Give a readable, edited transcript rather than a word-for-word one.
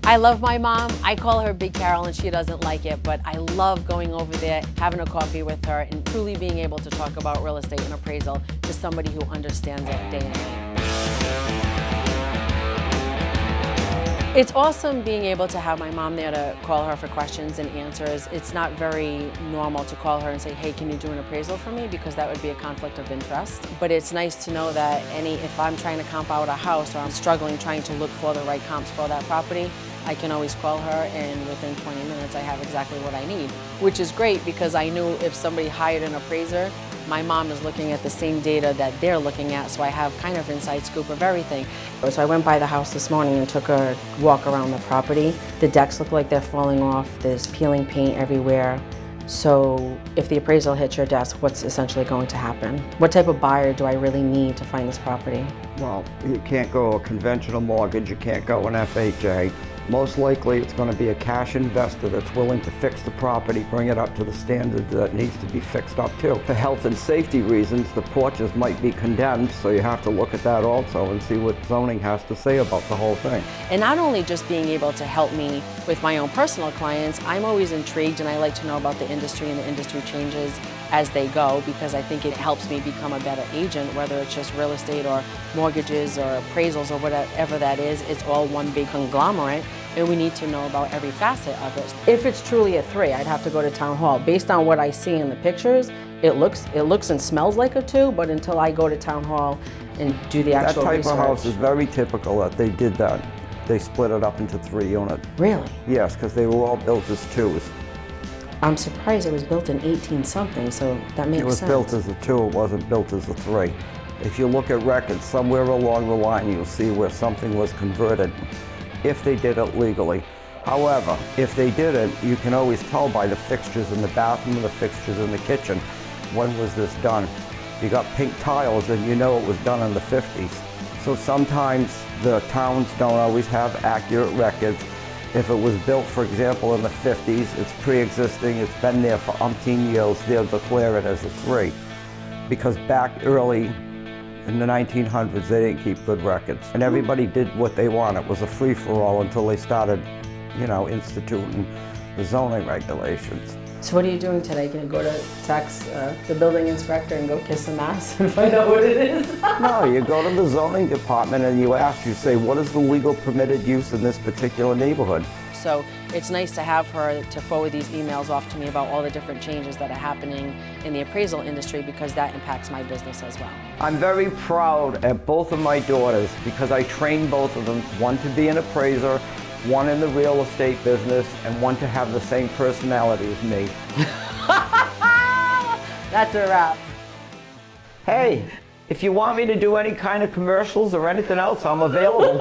I love my mom. I call her Big Carol and she doesn't like it, but I love going over there, having a coffee with her, and truly being able to talk about real estate and appraisal to somebody who understands it day and night. It's awesome being able to have my mom there to call her for questions and answers. It's not very normal to call her and say, hey, can you do an appraisal for me? Because that would be a conflict of interest. But it's nice to know that if I'm trying to comp out a house or I'm struggling trying to look for the right comps for that property, I can always call her and within 20 minutes I have exactly what I need. Which is great because I knew if somebody hired an appraiser, my mom is looking at the same data that they're looking at, so I have kind of inside scoop of everything. So I went by the house this morning and took a walk around the property. The decks look like they're falling off, there's peeling paint everywhere. So if the appraisal hits your desk, what's essentially going to happen? What type of buyer do I really need to find this property? Well, you can't go a conventional mortgage, you can't go an FHA. Most likely it's going to be a cash investor that's willing to fix the property, bring it up to the standard that it needs to be fixed up to. For health and safety reasons, the porches might be condemned, so you have to look at that also and see what zoning has to say about the whole thing. And not only just being able to help me with my own personal clients, I'm always intrigued and I like to know about the industry and the industry changes as they go, because I think it helps me become a better agent, whether it's just real estate or mortgages or appraisals or whatever that is. It's all one big conglomerate and we need to know about every facet of it. If it's truly a 3, I'd have to go to town hall. Based on what I see in the pictures, it looks and smells like a 2, but until I go to town hall and do the actual research. That type of house is very typical that they did that. They split it up into 3 units. Really? Yes, because they were all built as 2s. I'm surprised it was built in 18-something, so that makes sense. It was built as a 2, it wasn't built as a 3. If you look at records, somewhere along the line you'll see where something was converted, if they did it legally. However, if they didn't, you can always tell by the fixtures in the bathroom and the fixtures in the kitchen, when was this done? You got pink tiles and you know it was done in the 50s. So sometimes the towns don't always have accurate records. If it was built, for example, in the 50s, it's pre-existing, it's been there for umpteen years, they'll declare it as a 3. Because back early in the 1900s, they didn't keep good records. And everybody did what they wanted. It was a free-for-all until they started, instituting the zoning regulations. So what are you doing today? Gonna go to text the building inspector and go kiss some ass and find out what it is? No, you go to the zoning department and you say, what is the legal permitted use in this particular neighborhood? So it's nice to have her to forward these emails off to me about all the different changes that are happening in the appraisal industry, because that impacts my business as well. I'm very proud at both of my daughters because I trained both of them, one to be an appraiser, one in the real estate business, and one to have the same personality as me. That's a wrap. Hey, if you want me to do any kind of commercials or anything else, I'm available.